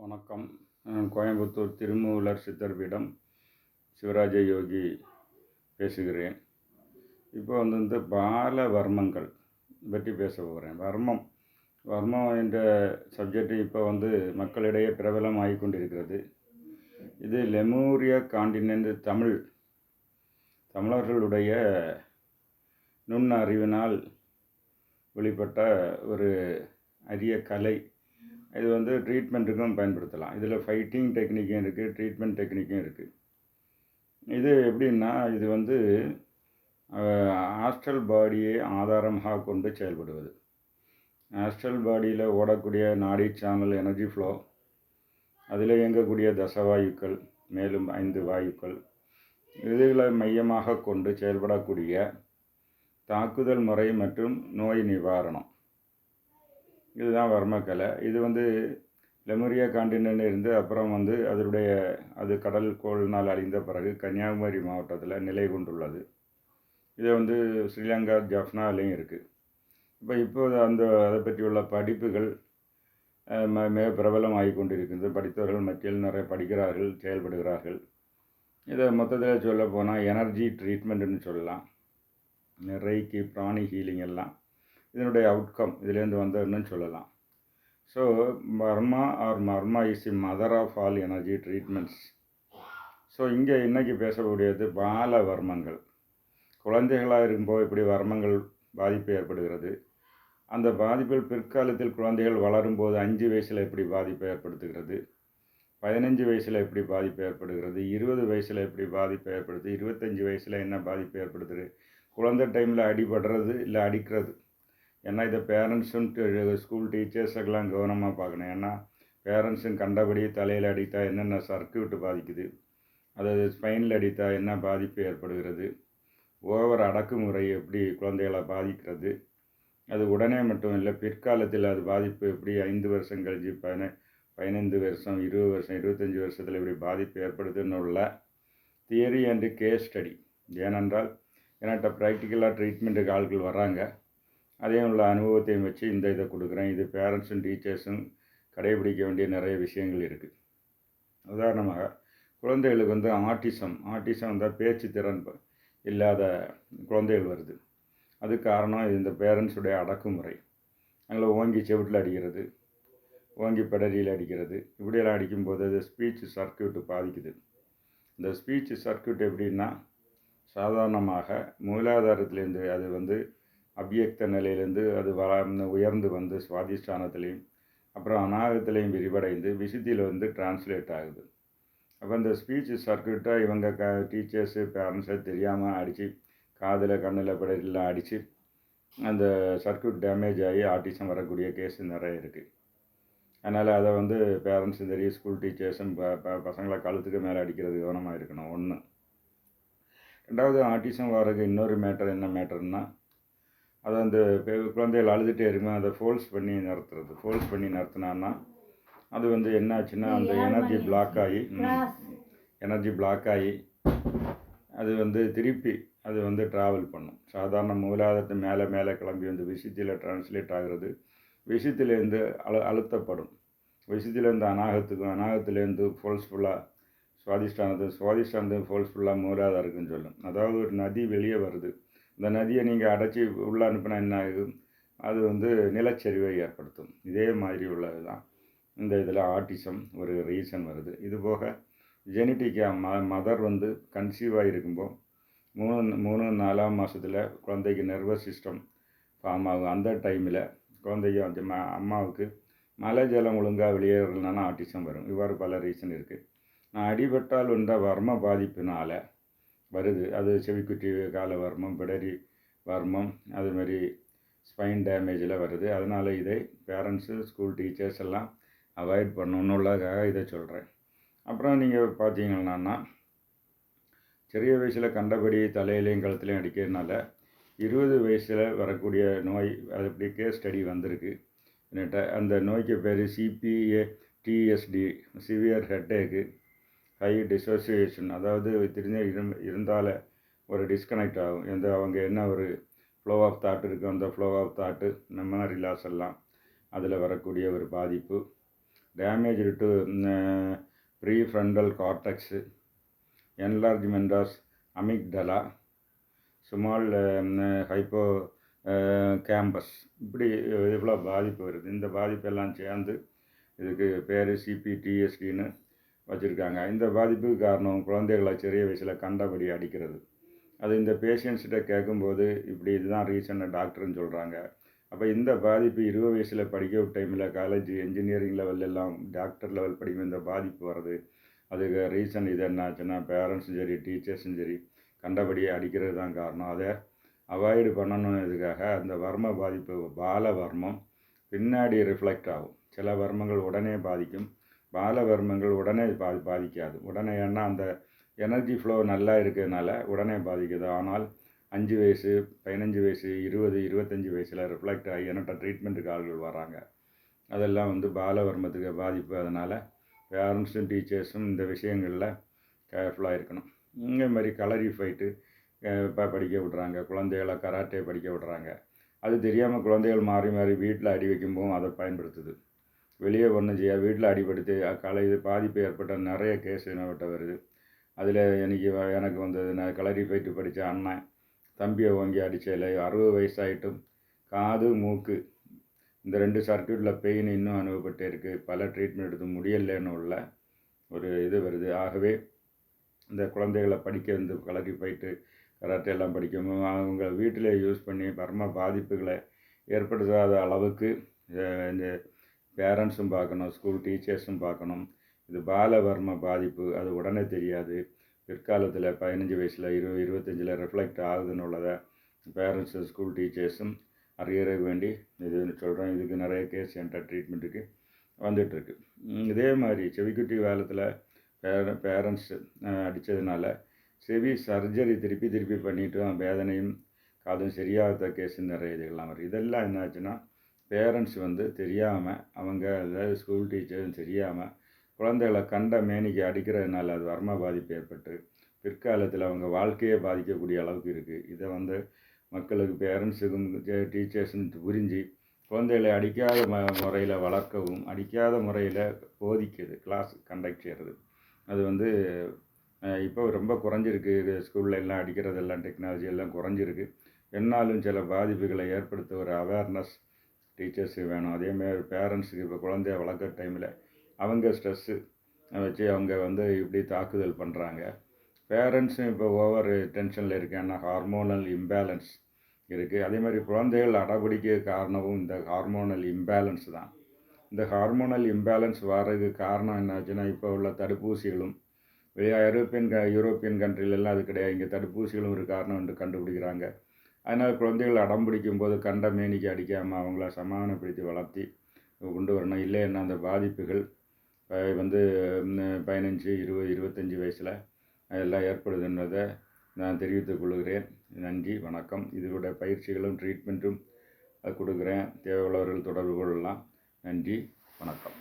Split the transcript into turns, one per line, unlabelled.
வணக்கம். நான் கோயம்புத்தூர் திருமூலர் சித்தர் பீடம் சிவராஜ யோகி பேசுகிறேன். இப்போ வந்து பால வர்மங்கள் பற்றி பேச போகிறேன். வர்மம் என்ற சப்ஜெக்ட் இப்போ மக்களிடையே பிரபலம் ஆகிக்கொண்டிருக்கிறது. இது லெமூரிய காண்டினென்ட் தமிழர்களுடைய நுண் அறிவினால் வெளிப்பட்ட ஒரு அரிய கலை. இது ட்ரீட்மெண்ட்டுக்கும் பயன்படுத்தலாம். இதில் ஃபைட்டிங் டெக்னிக்கும் இருக்குது, ட்ரீட்மெண்ட் டெக்னிக்கும் இருக்குது. இது எப்படின்னா, இது ஆஸ்ட்ரல் பாடியை ஆதாரமாக கொண்டு செயல்படுவது. ஆஸ்ட்ரல் பாடியில் ஓடக்கூடிய நாடி சேனல் எனர்ஜி ஃப்ளோ, அதில் இயங்கக்கூடிய தசவாயுக்கள், மேலும் 5 வாயுக்கள், இதுகளை மையமாக கொண்டு செயல்படக்கூடிய தாக்குதல் முறை மற்றும் நோய் நிவாரணம். இதுதான் வர்மக்கலை. இது லெமூரியா காண்டினென்ட் இருந்து அப்புறம் அது கடல் கோள்னால் அழிந்த பிறகு கன்னியாகுமரி மாவட்டத்தில் நிலை கொண்டுள்ளது. இது ஸ்ரீலங்கா ஜஃப்னாலையும் இருக்குது. இப்போது அதை பற்றியுள்ள படிப்புகள் மிக பிரபலம் ஆகி கொண்டிருக்கிறது. படித்தவர்கள் மத்தியில் நிறைய படிக்கிறார்கள், செயல்படுகிறார்கள். இதை மொத்தத்தில் சொல்ல போனால் எனர்ஜி ட்ரீட்மெண்ட்டுன்னு சொல்லலாம். ரெய்கி, பிராணி ஹீலிங் எல்லாம் இதனுடைய அவுட்கம் இதிலேருந்து வந்ததுன்னு சொல்லலாம். So marma is the mother of all energy treatments. ஸோ இங்கே இன்றைக்கி பேசக்கூடியது பால வர்மங்கள். குழந்தைகளாக இருக்கும்போது இப்படி வர்மங்கள் பாதிப்பு ஏற்படுகிறது. அந்த பாதிப்பில் பிற்காலத்தில் குழந்தைகள் வளரும்போது 5 வயசில் எப்படி பாதிப்பு ஏற்படுத்துகிறது, 15 வயசில் எப்படி பாதிப்பு ஏற்படுகிறது, 20 வயசில் எப்படி பாதிப்பு ஏற்படுது, 25 வயசில் என்ன பாதிப்பு ஏற்படுத்துது, குழந்தை டைமில் அடிபடுறது இல்லை அடிக்கிறது. ஏன்னா இதை பேரண்ட்ஸும் ஸ்கூல் டீச்சர்ஸுக்கெல்லாம் கவனமாக பார்க்கணும். ஏன்னா பேரண்ட்ஸும் கண்டபடி தலையில் அடித்தா என்னென்ன சர்க்யூட்டு பாதிக்குது, அதாவது ஸ்பைனில் அடித்தா என்ன பாதிப்பு ஏற்படுகிறது, ஓவர் அடக்குமுறை எப்படி குழந்தைகளை பாதிக்கிறது, அது உடனே மட்டும் இல்லை பிற்காலத்தில் அது பாதிப்பு எப்படி 5 வருஷம் கழிச்சு 15 வருஷம் 20 வருஷம் 25 வருஷத்தில் இப்படி பாதிப்பு ஏற்படுதுன்னு உள்ள தியரி அண்டு கேஸ் ஸ்டடி. ஏனென்றால் என்கிட்ட ப்ராக்டிக்கலாக ட்ரீட்மெண்ட்டுக்கு ஆட்கள் வர்றாங்க. அதே உள்ள அனுபவத்தையும் வச்சு இதை கொடுக்குறேன். இது பேரண்ட்ஸும் டீச்சர்ஸும் கடைபிடிக்க வேண்டிய நிறைய விஷயங்கள் இருக்குது. உதாரணமாக குழந்தைகளுக்கு ஆட்டிசம் தான் பேச்சு திறன் இல்லாத குழந்தைகள் வருது. அது காரணம் இந்த பேரண்ட்ஸுடைய அடக்குமுறை. அவங்கள ஓங்கி செவிட்டில் அடிக்கிறது, ஓங்கி பெடரியில் அடிக்கிறது, இப்படியெல்லாம் அடிக்கும்போது அது ஸ்பீச் சர்க்யூட்டு பாதிக்குது. இந்த ஸ்பீச் சர்க்யூட் எப்படின்னா, சாதாரணமாக மூலாதாரத்திலேருந்து அது அபியக்த நிலையிலேருந்து அது உயர்ந்து சுவாதிஷ்டானத்திலையும் அப்புறம் அநாகத்திலையும் விரிவடைந்து விசுத்தியில் டிரான்ஸ்லேட் ஆகுது. அப்போ இந்த ஸ்பீச் சர்க்யூட்டை இவங்க டீச்சர்ஸு பேரண்ட்ஸை தெரியாமல் அடித்து காதில் கண்ணில் பிடரில் அடித்து அந்த சர்க்யூட் டேமேஜ் ஆகி ஆட்டிசம் வரக்கூடிய கேஸ் நிறைய இருக்குது. அதனால் அதை பேரண்ட்ஸும் தெரியும், ஸ்கூல் டீச்சர்ஸும் பசங்களை கழுத்துக்கு மேலே அடிக்கிறது கவனமாக இருக்கணும். 1. 2வது ஆட்டிசம் வரதுக்கு இன்னொரு மேட்டர் என்ன மேட்டர்னா, அதை குழந்தைகள் அழுதுகிட்டே இருக்கும், அதை ஃபோல்ஸ் பண்ணி நிறுத்தினான்னா அது என்ன ஆச்சுன்னா அந்த எனர்ஜி பிளாக் ஆகி அது திருப்பி அது ட்ராவல் பண்ணும். சாதாரண மூலாதாரத்து மேலே கிளம்பி விசுத்தியில் டிரான்ஸ்லேட் ஆகிறது. விசுத்திலேருந்து அழுத்தப்படும். விசுத்திலேருந்து அநாகத்திலேருந்து ஃபோல்ஸ்ஃபுல்லாக சுவாதிஷ்டானது ஃபோல்ஸ்ஃபுல்லாக மூலாதாரத்துக்குன்னு சொல்லும். அதாவது ஒரு நதி வெளியே வருது. இந்த நதியை நீங்கள் அடைச்சி உள்ளே அனுப்பினா என்ன ஆகும், அது நிலச்சரிவை ஏற்படுத்தும். இதே மாதிரி உள்ளது தான் இந்த இதில் ஆட்டிசம் ஒரு ரீசன் வருது. இது போக ஜெனட்டிக்காக மதர் கன்சீவ் ஆகிருக்கும்போது 3-4 மாதத்தில் குழந்தைக்கு நர்வஸ் சிஸ்டம் ஃபார்ம் ஆகும். அந்த டைமில் குழந்தைக்கு அம்மாவுக்கு மலை ஜலம் ஒழுங்காக வெளியேறதுனால ஆட்டிசம் வரும். இவ்வாறு பல ரீசன் இருக்குது. நான் அடிபட்டால் வர்ம பாதிப்பினால் வருது. அது செவிக்குட்டி கால வர்மம், பிடரி வர்மம், அதுமாரி ஸ்பைன் டேமேஜில் வருது. அதனால் இதை பேரண்ட்ஸு ஸ்கூல் டீச்சர்ஸ் எல்லாம் அவாய்ட் பண்ணணுன்னுள்ளதுக்காக இதை சொல்கிறேன். அப்புறம் நீங்கள் பார்த்தீங்கன்னா சிறிய வயசில் கண்டபடி தலையிலையும் கழுத்துலையும் அடிக்கிறதுனால 20 வயசில் வரக்கூடிய நோய் அது இப்படி கேஸ் ஸ்டடி வந்திருக்கு. அந்த நோய்க்கு பேர் CPA-TSD, சிவியர் ஹெட்டேக்கு, ஹை டிசோசியேஷன். அதாவது இருந்தால் ஒரு டிஸ்கனெக்ட் ஆகும். அவங்க என்ன ஒரு ஃப்ளோ ஆஃப் தாட் இருக்குது, அந்த flow of thought memory loss எல்லாம் அதில் வரக்கூடிய ஒரு பாதிப்பு. Damage to prefrontal cortex, enlargement of amygdala, small hippocampus, இப்படி இவ்வளோ பாதிப்பு வருது. இந்த பாதிப்பெல்லாம் சேர்ந்து இதுக்கு பேர் சிபிடிஎஸ்டின்னு வச்சுருக்காங்க. இந்த பாதிப்புக்கு காரணம் குழந்தைகளை சிறிய வயசில் கண்டபடி அடிக்கிறது. அது இந்த பேஷண்ட்ஸ்கிட்ட கேட்கும்போது இப்படி இதுதான் ரீசன்னு டாக்டர்னு சொல்கிறாங்க. அப்போ இந்த பாதிப்பு 20 வயசில் படிக்க டைமில் காலேஜ் இன்ஜினியரிங் லெவல்லாம் டாக்டர் லெவல் படிக்கும் இந்த பாதிப்பு வருது. அதுக்கு ரீசன் இது என்னாச்சுன்னா பேரண்ட்ஸும் சரி டீச்சர்ஸும் சரி கண்டபடியே அடிக்கிறது தான் காரணம். அதை அவாய்டு பண்ணணும். இதுக்காக அந்த வர்ம பாதிப்பு பால வர்மம் பின்னாடி ரிஃப்ளெக்ட் ஆகும். சில வர்மங்கள் உடனே பாதிக்கும், பால வர்மங்கள் உடனே பாதிக்காது. உடனே ஏன்னா அந்த எனர்ஜி ஃப்ளோ நல்லா இருக்கிறதுனால உடனே பாதிக்குது. ஆனால் 5 வயசு 15 வயசு 20 25 வயசில் ரிஃப்ளெக்ட் ஆகி என்கிட்ட ட்ரீட்மெண்ட்டுக்கு ஆள்கள் வராங்க. அதெல்லாம் வந்து பாலவர்மத்துக்கு பாதிப்பு. அதனால் பேரண்ட்ஸும் டீச்சர்ஸும் இந்த விஷயங்களில் கேர்ஃபுல்லாக இருக்கணும். இந்த மாதிரி கலரிஃபைட்டு இப்போ படிக்க விட்றாங்க, குழந்தைகளை கராட்டே படிக்க விட்றாங்க. அது தெரியாமல் குழந்தைகள் மாறி மாறி வீட்டில் அடி வைக்கும்போதும் அதை பயன்படுத்துது. வெளியே ஒன்றும் செய்ய வீட்டில் அடிபடுத்து இது பாதிப்பு ஏற்பட்ட நிறைய கேஸ் என்னவிட்ட வருது. அதில் எனக்கு வந்தது, நான் கலரிஃபைட்டு படித்த அண்ணன் தம்பியை வாங்கி அடித்ததில் 60 வயசாகிட்டும் காது மூக்கு இந்த 2 சர்க்யூட்டில் பெயின் இன்னும் அனுபவப்பட்டே இருக்குது. பல ட்ரீட்மெண்ட் எடுத்து முடியலைன்னு உள்ள ஒரு இது வருது. ஆகவே இந்த குழந்தைகளை படிக்க இந்த கலரிஃபைட்டு கராட்டே எல்லாம் படிக்கணும். அவங்க வீட்டிலே யூஸ் பண்ணி வர்ம பாதிப்புகளை ஏற்படுத்தாத அளவுக்கு இந்த பேரண்ட்ஸும் பார்க்கணும், ஸ்கூல் டீச்சர்ஸும் பார்க்கணும். இது பால வர்ம பாதிப்பு, அது உடனே தெரியாது. பிற்காலத்தில் 15 வயசில் 20 25 ரிஃப்ளெக்ட் ஆகுதுன்னு உள்ளதை பேரண்ட்ஸு ஸ்கூல் டீச்சர்ஸும் அறியற வேண்டி இதுன்னு சொல்கிறேன். இதுக்கு நிறைய கேஸ் என்கிட்ட ட்ரீட்மெண்ட்டுக்கு வந்துட்டுருக்கு. இதே மாதிரி செவிக்குட்டி காலத்தில் பேரண்ட்ஸு அடித்ததுனால செவி சர்ஜரி திருப்பி பண்ணிவிட்டு வேதனையும் காதும் சரியாகாத கேஸ் நிறைய இதுகள்லாம் வரும். இதெல்லாம் என்னாச்சுன்னா பேரண்ட்ஸ் வந்து தெரியாமல் அவங்க அதாவது ஸ்கூல் டீச்சரும் தெரியாமல் குழந்தைகளை கண்ட மேனிக்கு அடிக்கிறதுனால அது வர்ம பாதிப்பு ஏற்பட்டு பிற்காலத்தில் அவங்க வாழ்க்கையை பாதிக்கக்கூடிய அளவுக்கு இருக்குது. இதை வந்து மக்களுக்கு பேரண்ட்ஸுக்கும் டீச்சர்ஸும் புரிஞ்சு குழந்தைகளை அடிக்காத முறையில் வளர்க்கவும், அடிக்காத முறையில் போதிக்குது, கிளாஸ் கண்டக்ட் செய்கிறது. அது வந்து இப்போ ரொம்ப குறைஞ்சிருக்கு. ஸ்கூலில் எல்லாம் அடிக்கிறதெல்லாம் டெக்னாலஜி எல்லாம் குறைஞ்சிருக்கு. என்னாலும் சில பாதிப்புகளை ஏற்படுத்த ஒரு அவேர்னஸ் டீச்சர்ஸுக்கு வேணும். அதேமாதிரி பேரண்ட்ஸுக்கு இப்போ குழந்தைய வளர்க்குற டைமில் அவங்க ஸ்ட்ரெஸ்ஸு வச்சு அவங்க வந்து இப்படி தாக்குதல் பண்ணுறாங்க. பேரண்ட்ஸும் இப்போ ஓவர் டென்ஷனில் இருக்கேன்னா ஹார்மோனல் இம்பேலன்ஸ் இருக்குது. அதே மாதிரி குழந்தைகள் அடம்பிடிக்க காரணமும் இந்த ஹார்மோனல் இம்பேலன்ஸ் தான். இந்த ஹார்மோனல் இம்பேலன்ஸ் வர்றதுக்கு காரணம் என்னாச்சுன்னா இப்போ உள்ள தடுப்பூசிகளும் யூரோப்பியன் கண்ட்ரிலெல்லாம் அது கிடையாது. இங்கே தடுப்பூசிகளும் ஒரு காரணம் என்று கண்டுபிடிக்கிறாங்க. அதனால் குழந்தைகள் அடம் பிடிக்கும்போது கண்ட மேனிக்கு அடிக்காமல் அவங்கள சமாதானப்படுத்தி வளர்த்தி கொண்டு வரணும். இல்லைன்னா அந்த பாதிப்புகள் வந்து 15 20 25 வயசில் எல்லாம் ஏற்படுதுன்றதை நான் தெரிவித்துக் கொள்கிறேன். நன்றி, வணக்கம். இதோட பயிற்சிகளும் ட்ரீட்மெண்ட்டும் கொடுக்குறேன். தேவையுள்ளவர்கள் தொடர்பு கொள்ளலாம். நன்றி, வணக்கம்.